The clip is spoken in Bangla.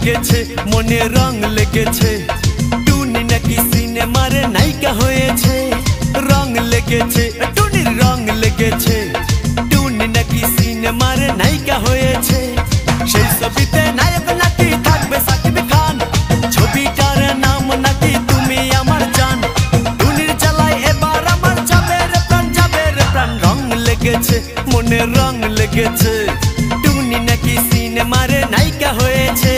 লেগেছে মনে রং লেগেছে টুনি নাকি সিনেমারে নায়িকা হয়েছে রং লেগেছে টুনির রং লেগেছে টুনি নাকি সিনেমারে নায়িকা হয়েছে সেই ছবিতে নায়ক নাকি থাকবে সাকিব খান ছবিটার নাম নাকি তুমি আমার জান টুনির জ্বালায় এবার আমার যাবে রে প্রাণ রং লেগেছে মনে রং লেগেছে টুনি নাকি সিনেমারে নায়িকা হয়েছে